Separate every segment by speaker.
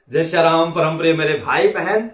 Speaker 1: जय श्री राम। परम प्रिय मेरे भाई बहन,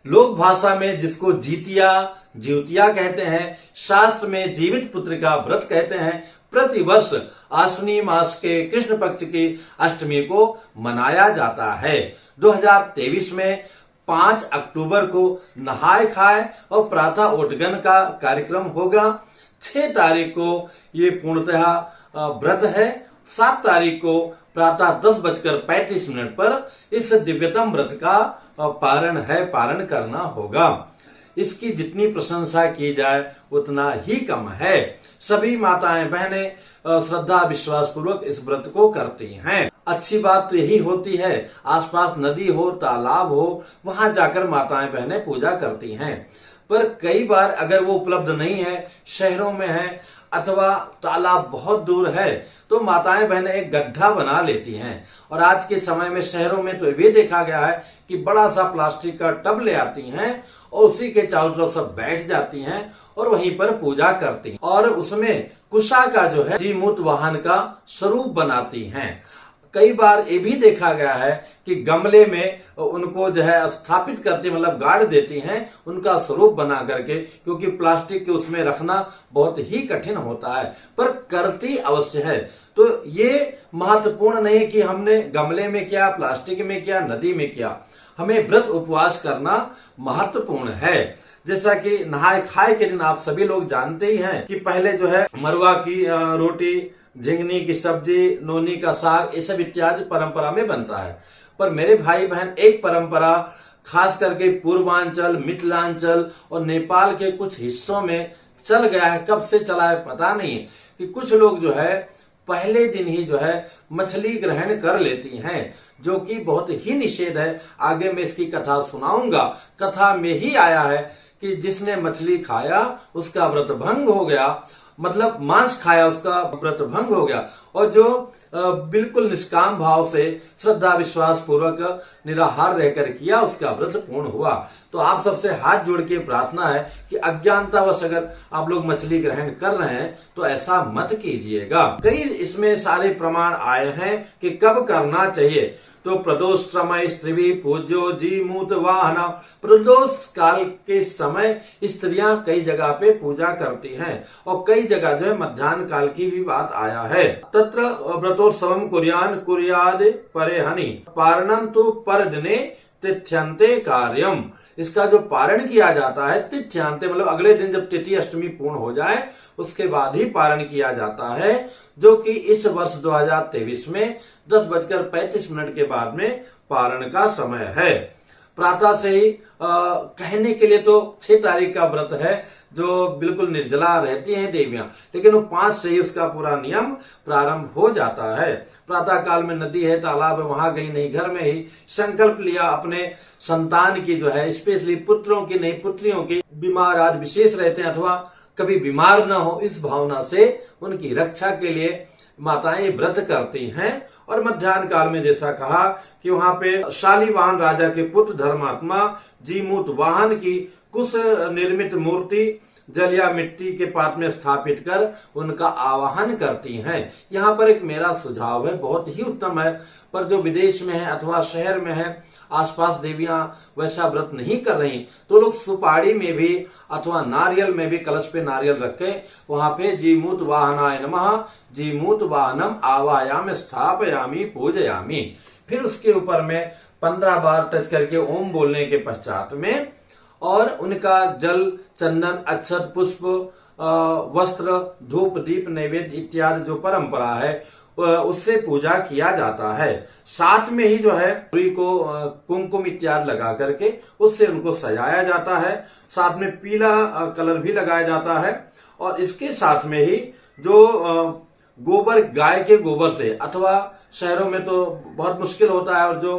Speaker 1: लोक भाषा में जिसको जीतिया ज्योतिया कहते हैं, शास्त्र में जीवित पुत्र का व्रत कहते हैं, प्रतिवर्ष आश्विनी मास के कृष्ण पक्ष की अष्टमी को मनाया जाता है। 2023 में 5 अक्टूबर को नहाय खाए और प्रातः उद्गन का कार्यक्रम होगा। 6 तारीख को ये पूर्णतः व्रत है। 7 तारीख को प्रातः 10:35 पर इस दिव्यतम व्रत का पारण करना होगा। इसकी जितनी प्रशंसा की जाए उतना ही कम है। सभी माताएं बहनें श्रद्धा विश्वास पूर्वक इस व्रत को करती हैं। अच्छी बात तो यही होती है, आसपास नदी हो तालाब हो वहां जाकर माताएं बहनें पूजा करती हैं। पर कई बार अगर वो उपलब्ध नहीं है, शहरों में है अथवा तालाब बहुत दूर है, तो माताएं बहनें एक गड्ढा बना लेती हैं। और आज के समय में शहरों में तो ये भी देखा गया है कि बड़ा सा प्लास्टिक का टब ले आती हैं और उसी के चारों तरफ सब बैठ जाती हैं और वहीं पर पूजा करती हैं और उसमें कुशा का जो है जीमूत वाहन का स्वरूप बनाती हैं। कई बार ये भी देखा गया है कि गमले में उनको जो है स्थापित करती, मतलब गाड़ देती हैं उनका स्वरूप बना करके, क्योंकि प्लास्टिक के उसमें रखना बहुत ही कठिन होता है, पर करती अवश्य है। तो ये महत्वपूर्ण नहीं कि हमने गमले में किया, प्लास्टिक में किया, नदी में किया, हमें व्रत उपवास करना महत्वपूर्ण है। जैसा कि नहाय खाए के दिन आप सभी लोग जानते ही हैं कि पहले जो है मरुआ की रोटी, झिंगनी की सब्जी, नोनी का साग, ये सब इत्यादि परंपरा में बनता है। पर मेरे भाई बहन, एक परंपरा खास करके पूर्वांचल, मिथिलांचल और नेपाल के कुछ हिस्सों में चल गया है। कब से चला है पता नहीं, कि कुछ लोग जो है पहले दिन ही जो है मछली ग्रहण कर लेती हैं, जो कि बहुत ही निषेध है। आगे मैं इसकी कथा सुनाऊंगा। कथा में ही आया है कि जिसने मछली खाया उसका व्रत भंग हो गया, मतलब मांस खाया उसका व्रत भंग हो गया। और जो बिल्कुल निष्काम भाव से श्रद्धा विश्वास पूर्वक निराहार रहकर किया उसका व्रत पूर्ण हुआ। तो आप सबसे हाथ जोड़ के प्रार्थना है कि अज्ञानतावश अगर आप लोग मछली ग्रहण कर रहे हैं तो ऐसा मत कीजिएगा। कई इसमें सारे प्रमाण आए हैं कि कब करना चाहिए। तो प्रदोष समय स्त्री पूज्यो जीमूत वाहन, प्रदोष काल के समय स्त्रियां कई जगह पे पूजा करती हैं और कई जगह जो है मध्याह्न काल की भी बात आया है। तत्र व्रतोत्सवम कुर्यान कुर्याद परेहनि पारणम तो परदिने तिथ्यन्ते कार्यम। इसका जो पारण किया जाता है तिथ्यांते, मतलब अगले दिन जब तिथि अष्टमी पूर्ण हो जाए उसके बाद ही पारण किया जाता है, जो कि इस वर्ष 2023 में 10:35 के बाद में पारण का समय है। प्रातः से ही कहने के लिए तो 6 तारीख का व्रत है, जो बिल्कुल निर्जला रहती हैं देवियां, लेकिन वो 5 से ही उसका पूरा नियम प्रारंभ हो जाता है। प्रातः काल में नदी है, तालाब है, वहां गई नहीं, घर में ही संकल्प लिया अपने संतान की जो है, स्पेशली पुत्रों की नहीं पुत्रियों की, बीमार आज विशेष रहते हैं अथवा कभी बीमार न हो, इस भावना से उनकी रक्षा के लिए माताएं व्रत करती हैं। और मध्याह्न काल में जैसा कहा कि वहां पे शालीवाहन राजा के पुत्र धर्मात्मा जीमूत वाहन की कुश निर्मित मूर्ति जल या मिट्टी के पात्र में स्थापित कर उनका आवाहन करती हैं। यहाँ पर एक मेरा सुझाव है, बहुत ही उत्तम है, पर जो विदेश में है अथवा शहर में है, आसपास देवियां वैसा व्रत नहीं कर रही, तो लोग सुपाड़ी में भी अथवा नारियल में भी कलश पे नारियल रख के वहां पे जीमूत वाहनाय नमः, जीमूत वाहनम आवायाम स्थापयामी पूजयामी, फिर उसके ऊपर में 15 बार टच करके ओम बोलने के पश्चात में और उनका जल, चंदन, अक्षत, पुष्प, वस्त्र, धूप, दीप, नैवेद्य इत्यादि जो परंपरा है उससे पूजा किया जाता है। साथ में ही जो है रुई को कुमकुम इत्यादि लगा करके उससे उनको सजाया जाता है। साथ में पीला कलर भी लगाया जाता है और इसके साथ में ही जो गोबर, गाय के गोबर से, अथवा शहरों में तो बहुत मुश्किल होता है और जो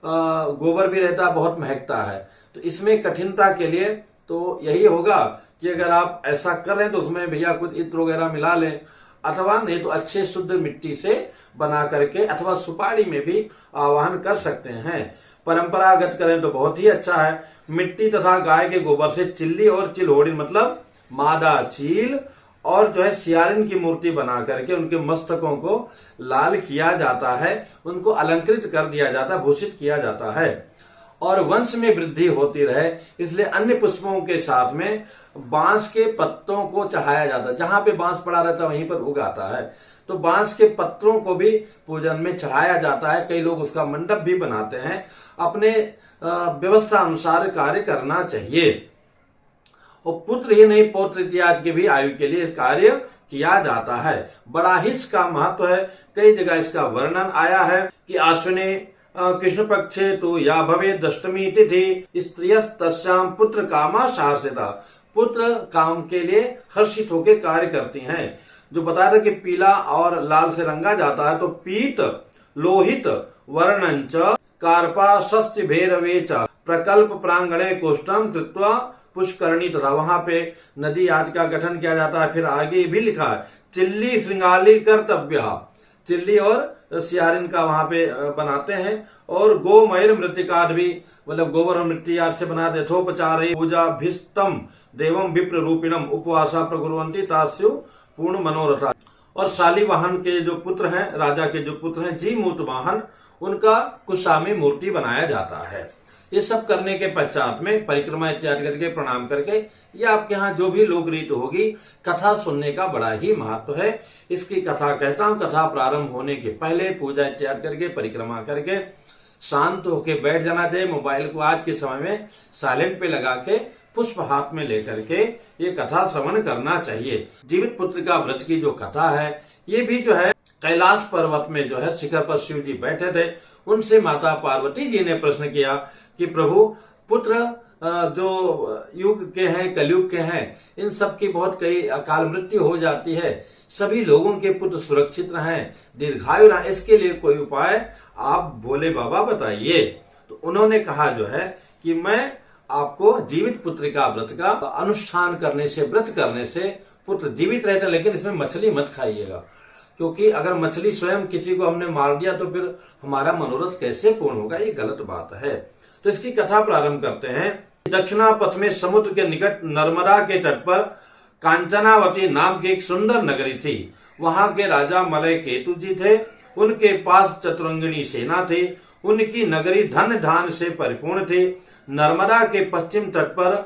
Speaker 1: गोबर भी रहता है बहुत महकता है, तो इसमें कठिनता के लिए तो यही होगा कि अगर आप ऐसा कर रहे हैं तो उसमें भैया कुछ इत्र वगैरह मिला लें, अथवा नहीं तो अच्छे शुद्ध मिट्टी से बना करके अथवा सुपारी में भी आवाहन कर सकते हैं। परंपरागत करें तो बहुत ही अच्छा है। मिट्टी तथा गाय के गोबर से चिल्ली और चिल्होड़ी, मतलब मादा चील और जो है सियारिन की मूर्ति बना करके उनके मस्तकों को लाल किया जाता है, उनको अलंकृत कर दिया जाता है, भूषित किया जाता है। और वंश में वृद्धि होती रहे इसलिए अन्य पुष्पों के साथ में बांस के पत्तों को चढ़ाया जाता है। जहां पे बांस पड़ा रहता है वहीं पर उगाता है, तो बांस के पत्तों को भी पूजन में चढ़ाया जाता है। कई लोग उसका मंडप भी बनाते हैं। अपने व्यवस्था अनुसार कार्य करना चाहिए। और पुत्र ही नहीं पौत्र इत्यादि की भी आयु के लिए कार्य किया जाता है। बड़ा ही इसका महत्व है। कई जगह इसका वर्णन आया है कि आश्विनी कृष्ण पक्षे तो या भवे दष्टमी तिथि स्त्रिय तस्याम पुत्र कामा सहर्षिता। पुत्र काम के लिए हर्षित होकर कार्य करती हैं। जो बताया था कि पीला और लाल से रंगा जाता है, तो पीत लोहित वर्णंच कार्पा शस्त्र भैरवे च प्रकल्प प्रांगणे कोष्ठम कृत्वा पुष्करणी तथा वहां पे नदी आदि का गठन किया जाता है। फिर आगे भी लिखा है चिल्ली श्रृंगाली कर्तव्य, चिल्ली और सियारिन का वहां पे बनाते हैं। और गोमयर मृतिकाद भी, मतलब गोबर और मिट्टी आदि से बनाते। यथोपचार पूजा भिस्तम देवम विप्र रूपिणम उपवासा प्रकुर्वन्ति तास्यु पूर्ण मनोरथा। और शालिवाहन के जो पुत्र हैं, राजा के जो पुत्र हैं जीमूत वाहन, उनका कुशामी मूर्ति बनाया जाता है। ये सब करने के पश्चात में परिक्रमा इत्यादि करके प्रणाम करके या आपके यहाँ जो भी लोक रीत होगी, कथा सुनने का बड़ा ही महत्व है। इसकी कथा कहता हूँ। कथा प्रारंभ होने के पहले पूजा इत्यादि करके परिक्रमा करके शांत होके बैठ जाना चाहिए। मोबाइल को आज के समय में साइलेंट पे लगा के पुष्प हाथ में लेकर के ये कथा श्रवण करना चाहिए। जीवित पुत्र का व्रत की जो कथा है, ये भी जो है कैलाश पर्वत में जो है शिखर पर शिव जी बैठे थे। उनसे माता पार्वती जी ने प्रश्न किया कि प्रभु पुत्र जो युग के हैं, कलयुग के हैं, इन सब की बहुत कई अकाल मृत्यु हो जाती है। सभी लोगों के पुत्र सुरक्षित रहें, दीर्घायु रहें, इसके लिए कोई उपाय आप भोले बाबा बताइए। तो उन्होंने कहा जो है कि मैं आपको जीवित पुत्र का व्रत का अनुष्ठान करने से, व्रत करने से पुत्र जीवित रहते हैं। लेकिन इसमें मछली मत खाइएगा, क्योंकि अगर मछली स्वयं किसी को हमने मार दिया तो फिर हमारा मनोरथ कैसे पूर्ण होगा, ये गलत बात है। तो इसकी कथा प्रारंभ करते हैं। दक्षिणा पथ में समुद्र के निकट नर्मदा के तट पर कांचनावती नाम की एक सुंदर नगरी थी। वहां के राजा मलय केतु जी थे। उनके पास चतुरंगिणी सेना थी। उनकी नगरी धन धान से परिपूर्ण थी। नर्मदा के पश्चिम तट पर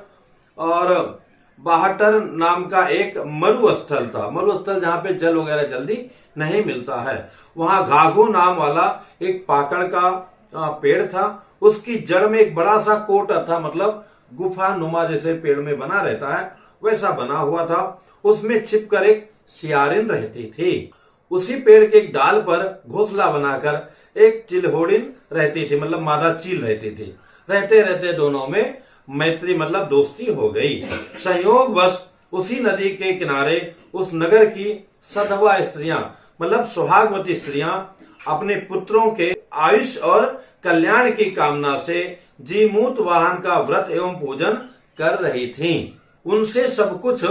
Speaker 1: और बाहटर नाम का एक मरुस्थल था। मरुस्थल जहां पे जल वगैरह जल्दी नहीं मिलता है। वहां घाघू नाम वाला एक पाकड़ का पेड़ था। उसकी जड़ में एक बड़ा सा कोटर था, मतलब गुफा नुमा जैसे पेड़ में बना रहता है वैसा बना हुआ था। उसमें छिपकर एक सियारिन रहती थी। उसी पेड़ के एक डाल पर घोंसला बनाकर एक चिल्होड़िन रहती थी, मतलब मादा चील रहती थी। रहते रहते दोनों में मैत्री मतलब दोस्ती हो गई। संयोगवश उसी नदी के किनारे उस नगर की सधवा स्त्रियां, मतलब सुहागवती स्त्रियां अपने पुत्रों के आयुष और कल्याण की कामना से जीमूत वाहन का व्रत एवं पूजन कर रही थीं। उनसे सब कुछ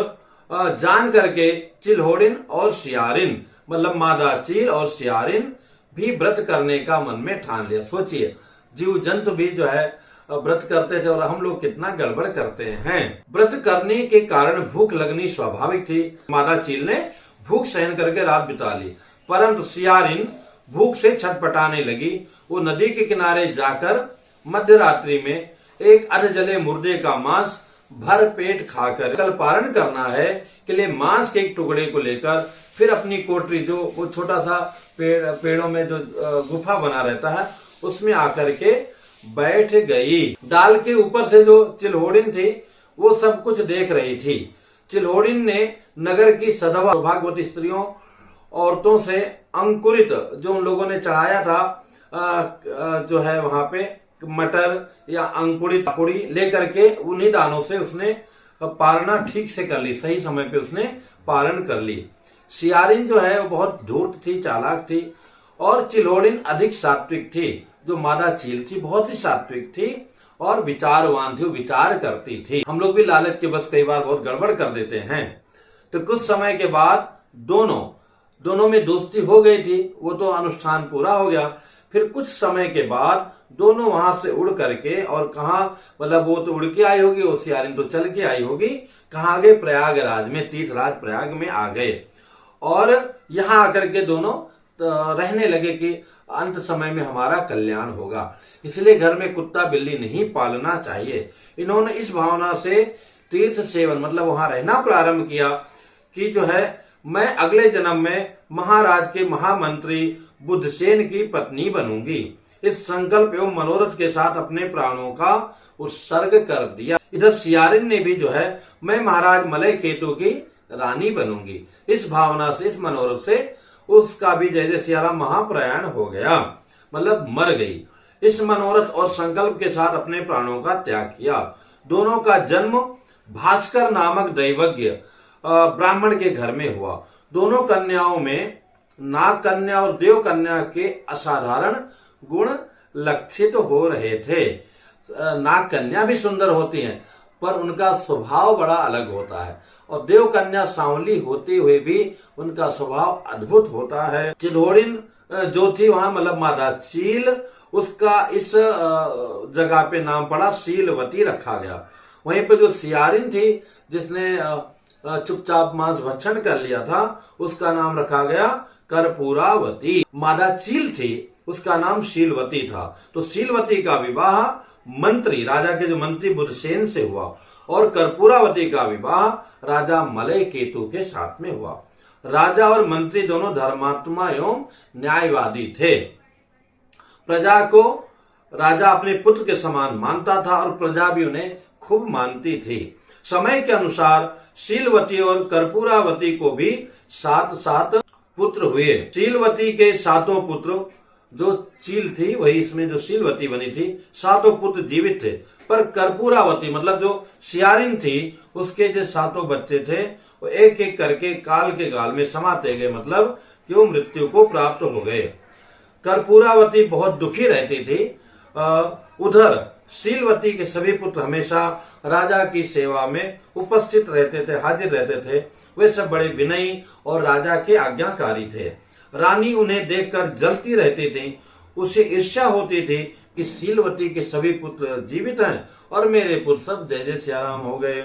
Speaker 1: जान करके चिल्होड़िन और सियारिन, मतलब मादा चील और सियारिन भी व्रत करने का मन में ठान लिया। सोचिए, जीव जंतु भी जो है व्रत करते थे और हम लोग कितना गड़बड़ करते हैं। व्रत करने के कारण भूख लगनी स्वाभाविक थी। मादा चील ने भूख सहन करके रात बिता ली, परंतु सियारिन भूख से छटपटाने लगी। वो नदी के किनारे जाकर मध्य रात्रि में एक अधजले मुर्दे का मांस भर पेट खाकर कल पारण करना है के लिए मांस के एक टुकड़े को लेकर फिर अपनी कोठरी, जो वो छोटा सा पेड़ों में जो गुफा बना रहता है, उसमें आकर के बैठ गई। डाल के ऊपर से जो चिल्होड़िन थी वो सब कुछ देख रही थी। चिल्होड़िन ने नगर की सधवा सौभाग्यवती स्त्रियों, औरतों से अंकुरित जो उन लोगों ने चढ़ाया था जो है वहां पे मटर या अंकुरित कुड़ी लेकर के उन्हीं दानों से उसने पारणा ठीक से कर ली। सही समय पे उसने पारण कर ली। सियारिन जो है वो बहुत धूर्त थी, चालाक थी, और चिल्होड़िन अधिक सात्विक थी। जो मादा चील थी बहुत ही सात्विक थी और विचारवान थी, विचार करती थी। हम लोग भी लालच के बस कई बार बहुत गड़बड़ कर देते हैं। तो कुछ समय के बाद दोनों में दोस्ती हो गई थी। वो तो अनुष्ठान पूरा हो गया, फिर कुछ समय के बाद दोनों वहां से उड़ करके, और कहा, मतलब वो तो उड़ के आई होगी, वो सियारिन तो चल के आई होगी, कहाँ गए? प्रयागराज में, तीर्थराज प्रयाग में आ गए। और यहाँ आकर के दोनों रहने लगे कि अंत समय में हमारा कल्याण होगा, इसलिए घर में कुत्ता बिल्ली नहीं पालना चाहिए। इन्होंने इस भावना से तीर्थ सेवन मतलब वहां रहना प्रारंभ किया कि जो है मैं अगले जन्म में महाराज के महामंत्री बुद्धसेन की पत्नी बनूंगी। इस संकल्प एवं मनोरथ के साथ अपने प्राणों का उत्सर्ग कर दिया। इधर सियारिन ने भी जो है मैं महाराज मलय केतु की रानी बनूंगी, इस भावना से, इस मनोरथ से उसका भी जय जय सियाराम महाप्रयाण हो गया, मतलब मर गई। इस मनोरथ और संकल्प के साथ अपने प्राणों का त्याग किया। दोनों का जन्म भास्कर नामक दैवज्ञ ब्राह्मण के घर में हुआ। दोनों कन्याओं में नाग कन्या और देव कन्या के असाधारण गुण लक्षित हो रहे थे। नाग कन्या भी सुंदर होती हैं, पर उनका स्वभाव बड़ा अलग होता है, और देव कन्या सांवली होते हुए भी उनका स्वभाव अद्भुत होता है। चिल्होड़िन जो थी वहां मतलब माता चील, उसका इस जगह पे नाम पड़ा शीलवती रखा गया। वहीं पे जो सियारिन थी जिसने चुपचाप मांस भक्षण कर लिया था, उसका नाम रखा गया कर्पूरावती। मादा चील थी, उसका नाम शीलवती था। तो शीलवती का विवाह मंत्री, राजा के जो मंत्री बुद्धसेन से हुआ, और कर्पूरावती का विवाह राजा मलय केतु के साथ में हुआ। राजा और मंत्री दोनों धर्मात्मा एवं न्यायवादी थे। प्रजा को राजा अपने पुत्र के समान मानता था, और प्रजा भी उन्हें खूब मानती थी। समय के अनुसार शीलवती और कर्पूरावती को भी 7 पुत्र हुए। शीलवती के 7 पुत्र, जो चील थी वही इसमें जो शीलवती बनी थी, 7 पुत्र जीवित थे, पर कर्पूरावती मतलब जो सियारिन थी उसके जो 7 बच्चे थे वो एक एक करके काल के गाल में समाते गए, मतलब कि वो मृत्यु को प्राप्त हो गए। कर्पूरावती बहुत दुखी रहती थी। उधर शीलवती के सभी पुत्र हमेशा राजा की सेवा में उपस्थित रहते थे, हाजिर रहते थे। वे सब बड़े विनयी और राजा के आज्ञाकारी थे। रानी उन्हें देखकर जलती रहती थी। उसे ईर्ष्या होती थी कि शीलवती के सभी पुत्र जीवित हैं और मेरे पुत्र सब जय जय सियाराम हो गए।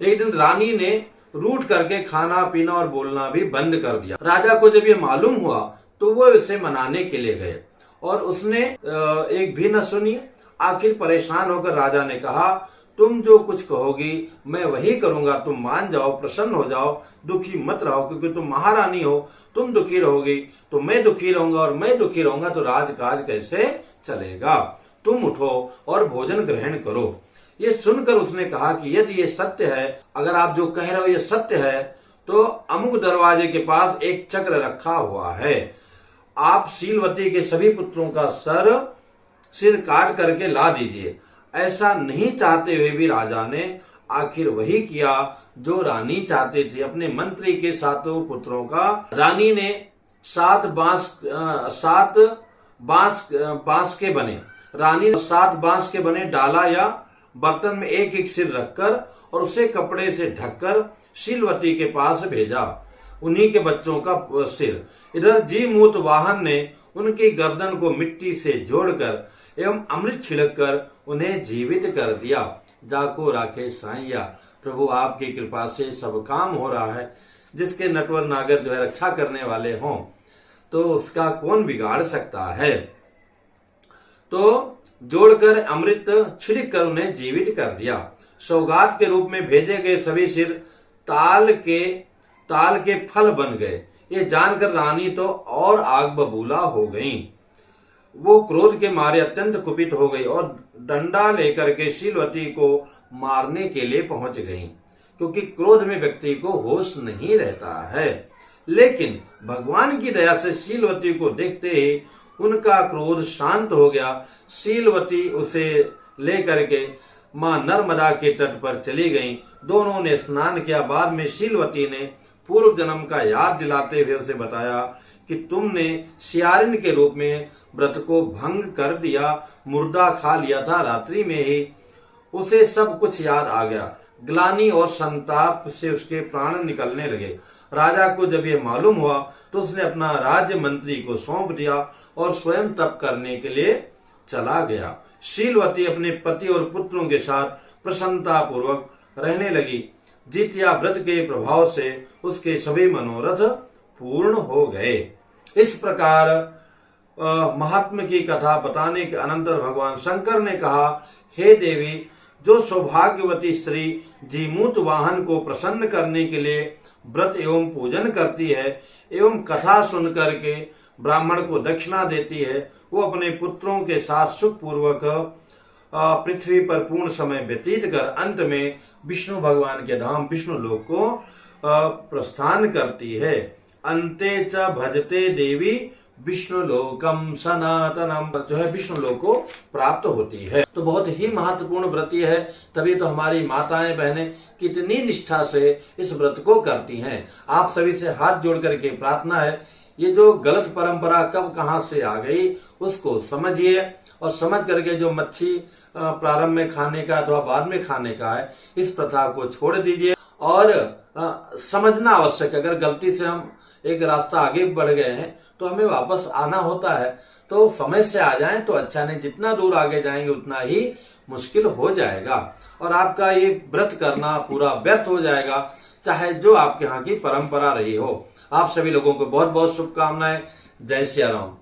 Speaker 1: एक दिन रानी ने रूठ करके खाना पीना और बोलना भी बंद कर दिया। राजा को जब ये मालूम हुआ तो वो इसे मनाने के लिए गए, और उसने एक भी न सुनी। आखिर परेशान होकर राजा ने कहा, तुम जो कुछ कहोगी मैं वही करूंगा, तुम मान जाओ, प्रसन्न हो जाओ, दुखी मत रहो, क्योंकि तुम महारानी हो। तुम दुखी रहोगी तो मैं दुखी रहूंगा, और मैं दुखी रहूंगा तो राजकाज कैसे चलेगा। तुम उठो और भोजन ग्रहण करो। ये सुनकर उसने कहा कि यदि ये सत्य है, अगर आप जो कह रहे हो ये सत्य है, तो अमुक दरवाजे के पास एक चक्र रखा हुआ है, आप शीलवती के सभी पुत्रों का सिर काट करके ला दीजिए। ऐसा नहीं चाहते हुए भी राजा ने आखिर वही किया जो रानी चाहती थी। अपने मंत्री के 7 पुत्रों का रानी ने 7 बांस के बने, रानी ने 7 बांस के बने डाला या बर्तन में एक एक सिर रखकर और उसे कपड़े से ढककर शीलवती के पास भेजा, उन्हीं के बच्चों का सिर। इधर जीमूत वाहन ने उनकी गर्दन को मिट्टी से जोड़कर एवं अमृत छिड़ककर उन्हें जीवित कर दिया। जाको राखे साइया, प्रभु आपकी कृपा से सब काम हो रहा है। जिसके नटवर नागर जो है रक्षा करने वाले हों तो उसका कौन बिगाड़ सकता है। तो जोड़कर अमृत छिड़क कर उन्हें जीवित कर दिया। सौगात के रूप में भेजे गए सभी सिर ताल के फल बन गए। ये जानकर रानी तो और आग बबूला हो गईं। वो क्रोध के मारे अत्यंत कुपित हो गई और डंडा लेकर के शीलवती को मारने के लिए पहुंच गई, क्योंकि क्रोध में व्यक्ति को होश नहीं रहता है। लेकिन भगवान की दया से शीलवती को देखते ही उनका क्रोध शांत हो गया। शीलवती उसे लेकर के मां नर्मदा के तट पर चली गईं। दोनों ने स्नान किया। बाद में शीलवती ने पूर्व जन्म का याद दिलाते हुए उसे बताया कि तुमने सियारिन के रूप में व्रत को भंग कर दिया, मुर्दा खा लिया था रात्रि में ही। उसे सब कुछ याद आ गया। ग्लानि और संताप से उसके प्राण निकलने लगे। राजा को जब ये मालूम हुआ तो उसने अपना राज्य मंत्री को सौंप दिया और स्वयं तप करने के लिए चला गया। शीलवती अपने पति और पुत्रों के साथ प्रसन्नता पूर्वक रहने लगी। जितिया व्रत के प्रभाव से उसके सभी मनोरथ पूर्ण हो गए। इस प्रकार महात्मा की कथा बताने के अनंतर भगवान शंकर ने कहा, हे देवी, जो सौभाग्यवती स्त्री जीमूत वाहन को प्रसन्न करने के लिए व्रत एवं पूजन करती है एवं कथा सुन करके ब्राह्मण को दक्षिणा देती है, वो अपने पुत्रों के साथ सुख पूर्वक पृथ्वी पर पूर्ण समय व्यतीत कर अंत में विष्णु भगवान के धाम विष्णु लोक को प्रस्थान करती है। अंते च भजते देवी विष्णु लोकम सनातनम, जो है विष्णु लोक को प्राप्त होती है। तो बहुत ही महत्वपूर्ण व्रत है, तभी तो हमारी माताएं बहनें कितनी निष्ठा से इस व्रत को करती हैं। आप सभी से हाथ जोड़ करके प्रार्थना है, ये जो गलत परंपरा कब कहां से आ गई उसको समझिए और समझ करके जो मच्छी प्रारंभ में खाने का अथवा बाद में खाने का है, इस प्रथा को छोड़ दीजिए। और समझना आवश्यक, अगर गलती से हम एक रास्ता आगे बढ़ गए हैं तो हमें वापस आना होता है, तो समय से आ जाएं तो अच्छा, नहीं जितना दूर आगे जाएंगे उतना ही मुश्किल हो जाएगा और आपका ये व्रत करना पूरा व्यर्थ हो जाएगा, चाहे जो आपके यहाँ की परंपरा रही हो। आप सभी लोगों को बहुत बहुत शुभकामनाएं। जय सिया राम।